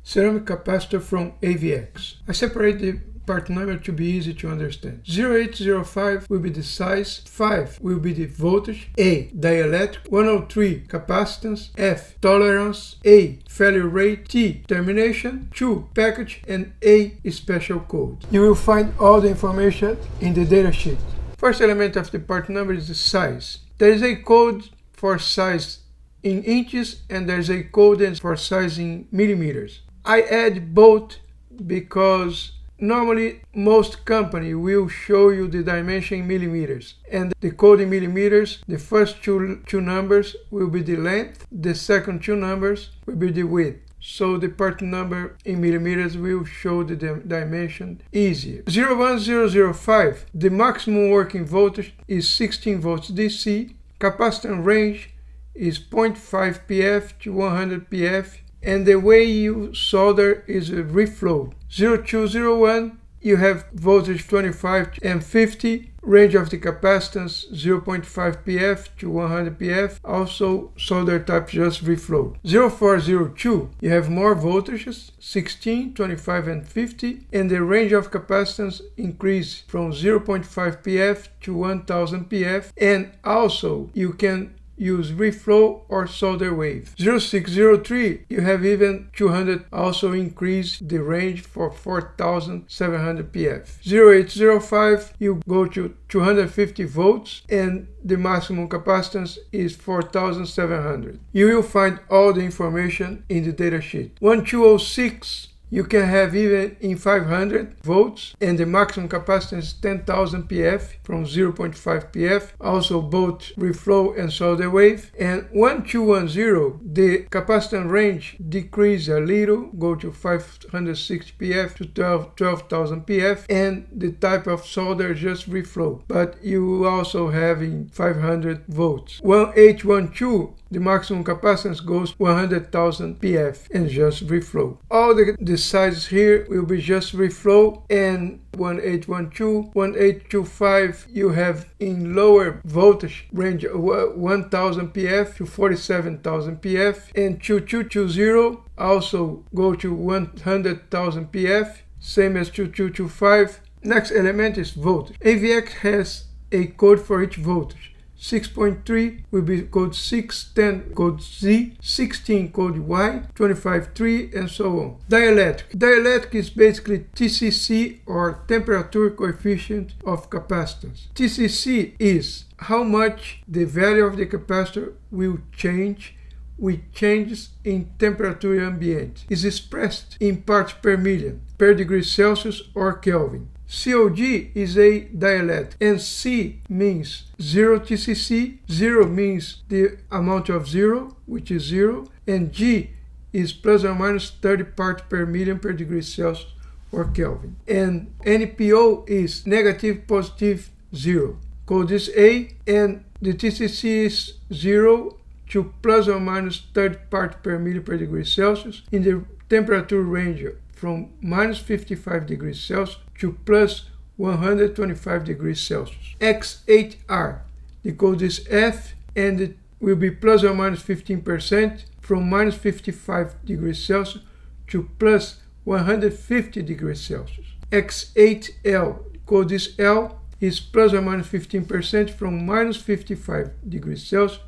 ceramic capacitor from AVX. I separate the part number to be easy to understand. 0805 will be the size, 5 will be the voltage, A, dielectric, 103, capacitance, F, tolerance, A, failure rate, T, termination, 2, package, and A, special code. You will find all the information in the datasheet. First element of the part number is the size. There is a code for size in inches and there is a code for size in millimeters. I add both because normally most company will show you the dimension in millimeters and the code in millimeters. The first two numbers will be the length, the second two numbers will be the width. So the part number in millimeters will show the dimension easier. 01005, the maximum working voltage is 16 volts DC. Capacitance range is 0.5 pF to 100 pF. And the way you solder is a reflow. 0201, you have voltage 25 and 50, range of the capacitance 0.5 pF to 100 pF, also solder type just reflow. 0402, you have more voltages, 16, 25 and 50, and the range of capacitance increase from 0.5 pF to 1000 pF, and also you can use reflow or solder wave. 0603, you have even 200, also increase the range for 4700 pF. 0805, you go to 250 volts and the maximum capacitance is 4700. You will find all the information in the datasheet. 1206, you can have even in 500 volts and the maximum capacitance is 10,000 pF from 0.5 pF, also both reflow and solder wave. And 1210, the capacitance range decrease a little, go to 560 pF to 12,000 pF, and the type of solder just reflow, but you also have in 500 volts. 1812, the maximum capacitance goes 100,000 pF and just reflow. All the sizes here will be just reflow. And 1812, 1825, you have in lower voltage range 1000 pF to 47,000 pF, and 2220 also go to 100,000 pF, same as 2225. Next element is voltage. AVX has a code for each voltage. 6.3 will be code 6, 10 code Z, 16 code Y, 25 3, and so on. Dielectric. Dielectric is basically TCC or temperature coefficient of capacitance. TCC is how much the value of the capacitor will change with changes in temperature ambient. It is expressed in parts per million, per degree Celsius or Kelvin. COG is a dielectric, and C means 0 TCC, 0 means the amount of 0, which is 0, and G is plus or minus 30 parts per million per degree Celsius or Kelvin. And NPO is negative, positive, 0. Code is A, and the TCC is 0 to plus or minus 30 parts per million per degree Celsius in the temperature range from minus 55 degrees Celsius to plus 125 degrees Celsius. X8R, the code is F, and it will be plus or minus 15% from minus 55 degrees Celsius to plus 150 degrees Celsius. X8L, the code is L, is plus or minus 15% from minus 55 degrees Celsius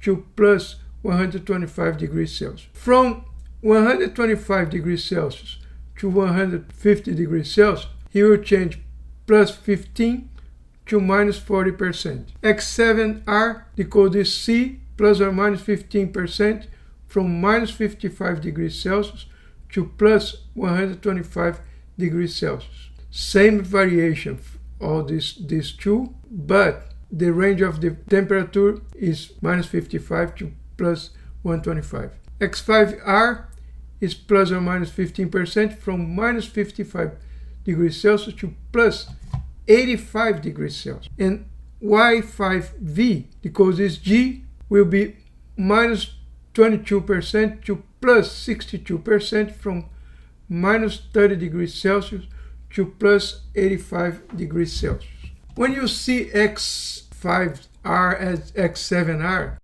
to plus 125 degrees Celsius. From 125 degrees Celsius to 150 degrees Celsius, he will change plus 15 to minus 40%. X7R, the code is C, plus or minus 15% from minus 55 degrees Celsius to plus 125 degrees Celsius. Same variation, all these two, but the range of the temperature is minus 55 to plus 125. X5R is plus or minus 15% from minus 55 degrees Celsius to plus 85 degrees Celsius. And Y5V, the code is G, will be minus 22% to plus 62% from minus 30 degrees Celsius to plus 85 degrees Celsius. When you see X5R as X7R,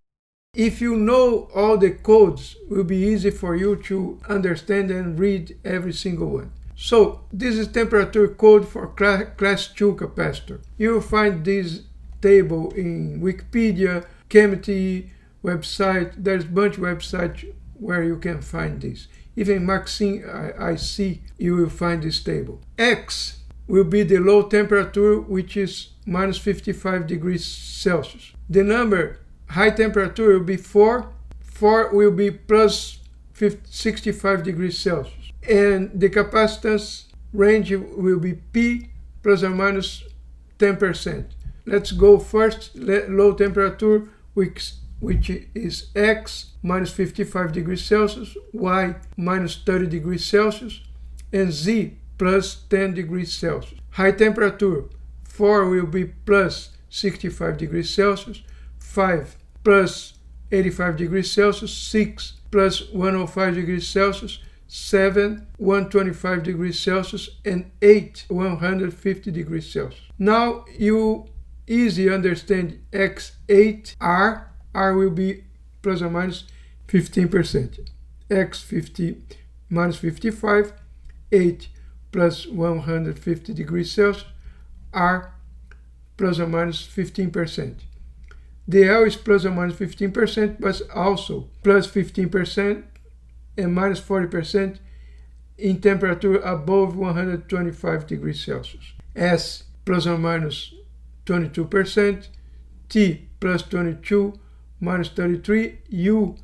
If you know all the codes, it will be easy for you to understand and read every single one. So this is temperature code for class 2 capacitor. You will find this table in Wikipedia, Chemity website. There's a bunch of websites where you can find this. Even Maxine IC, you will find this table. X will be the low temperature, which is minus 55 degrees Celsius. The number high temperature will be 4. 4 will be plus 65 degrees Celsius. And the capacitance range will be P plus or minus 10%. Let's go first, low temperature, which is X minus 55 degrees Celsius, Y minus 30 degrees Celsius, and Z plus 10 degrees Celsius. High temperature, 4 will be plus 65 degrees Celsius, 5 plus 85 degrees Celsius, 6 plus 105 degrees Celsius, 7 125 degrees Celsius, and 8 150 degrees Celsius. Now you easily understand X8 R. R will be plus or minus 15%. X50 minus 55, 8 plus 150 degrees Celsius, R plus or minus 15%. The L is plus or minus 15%, but also plus 15% and minus 40% in temperature above 125 degrees Celsius. S plus or minus 22%, T plus 22 minus 33, U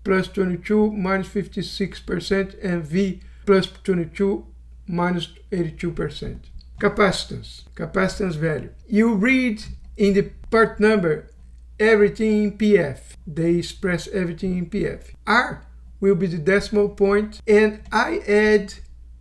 plus 22 minus 56%, and V plus 22 minus 82%. Capacitance value. You read in the part number everything in PF. They express everything in PF. R will be the decimal point, and I add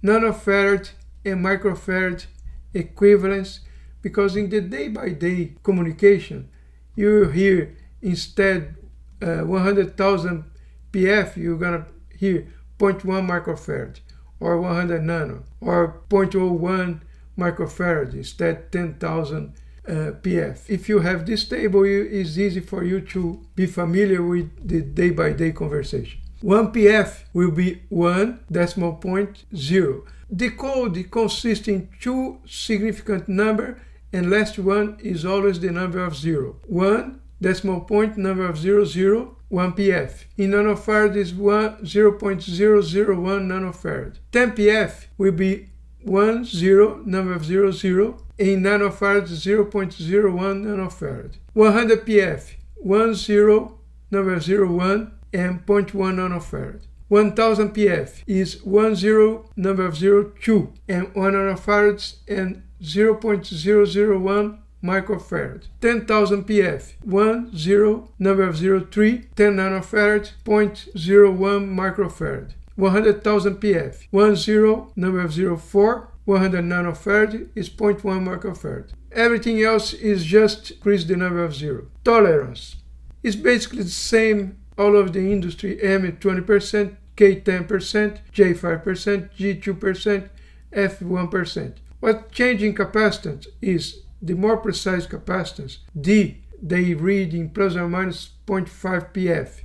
nanofarad and microfarad equivalents because in the day-by-day communication, you hear instead 100,000 PF, you're gonna hear 0.1 microfarad or 100 nano or 0.01 microfarad instead 10,000 PF. If you have this table, it's easy for you to be familiar with the day-by-day conversation. 1 PF will be 1 decimal point 0. The code consists in two significant numbers, and last one is always the number of 0. 1 decimal point number of 00, 1 PF. In nanofarad is 0.001 nanofarad. 10 PF will be 1 0 number of 00. In nanofarad 0.01 nanofarad. 100 PF 1 0 number of 01 and 0.1 nanofarad. 1000 PF is 1 0 number of 02 and 1 nanofarad and 0.001 microfarad. 10,000 PF 1 0 number of 03 10 nanofarad 0.01 microfarad. 100,000 PF 1 0 number of 04 100 nanofarad is 0.1 microfarad. Everything else is just increase the number of 0. Tolerance is basically the same all over the industry. M 20%, K 10%, J 5%, G 2%, F 1%. What changing capacitance is the more precise capacitance. D they read in plus or minus 0.5 PF,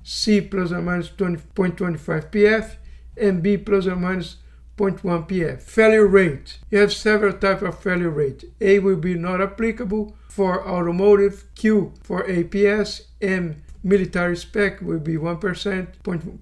C plus or minus 0.25 PF, and B plus or minus 0.1 PF. Failure rate. You have several types of failure rate. A will be not applicable for automotive, Q for APS, M military spec will be 1%,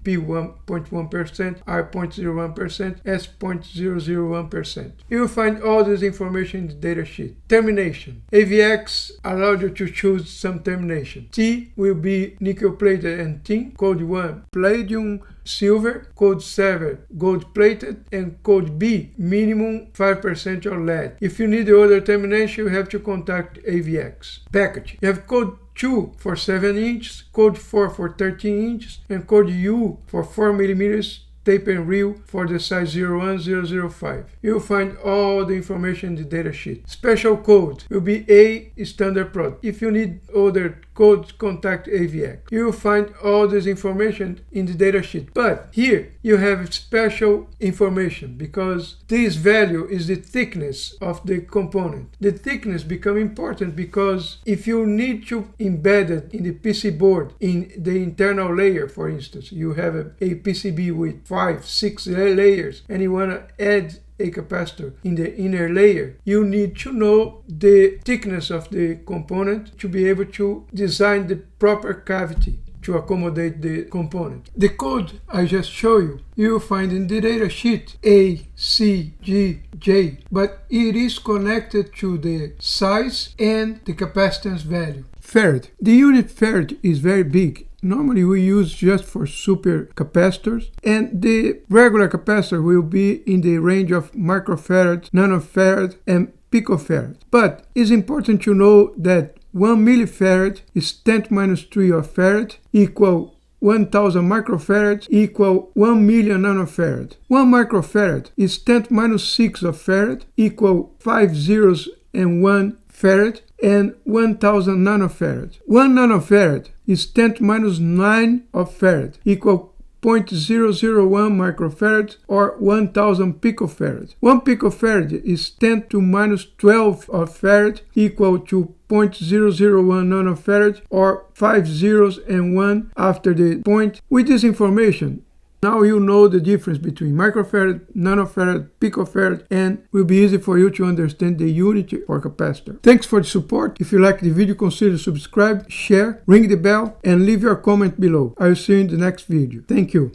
P 1.1%, R 0.01%, S 0.001%. You will find all this information in the datasheet. Termination. AVX allows you to choose some termination. T will be nickel plated and tin. Code 1 palladium silver. Code 7 gold plated, and code B minimum 5% or lead. If you need the other termination, you have to contact AVX. Package. You have code 2 for 7 inches, code 4 for 13 inches, and code U for 4 millimeters tape and reel for the size 01005. You'll find all the information in the datasheet. Special code will be A standard product. If you need other code contact AVX. You will find all this information in the datasheet. But here you have special information because this value is the thickness of the component. The thickness becomes important because if you need to embed it in the PC board in the internal layer, for instance, you have a PCB with 5, 6 layers and you want to add a capacitor in the inner layer, you need to know the thickness of the component to be able to design the proper cavity to accommodate the component. The code I just showed you will find in the data sheet A, C, G, J, but it is connected to the size and the capacitance value. Farad. The unit farad is very big. Normally we use just for super capacitors, and the regular capacitor will be in the range of microfarad, nanofarad, and picofarad. But it's important to know that 1 millifarad is 10 to minus 3 of farad equal 1000 microfarad equal 1 million nanofarad. 1 microfarad is 10 to minus 6 of farad equal 5 zeros and 1 farad and 1000 nanofarad. 1 nanofarad is 10 to minus 9 of farad equal 0.001 microfarad or 1000 picofarad. 1 picofarad is 10 to minus 12 of farad equal to 0.001 nanofarad or 5 zeros and 1 after the point. With this information, now you know the difference between microfarad, nanofarad, picofarad, and will be easy for you to understand the unit for capacitor. Thanks for the support. If you like the video, consider subscribe, share, ring the bell, and leave your comment below. I will see you in the next video. Thank you.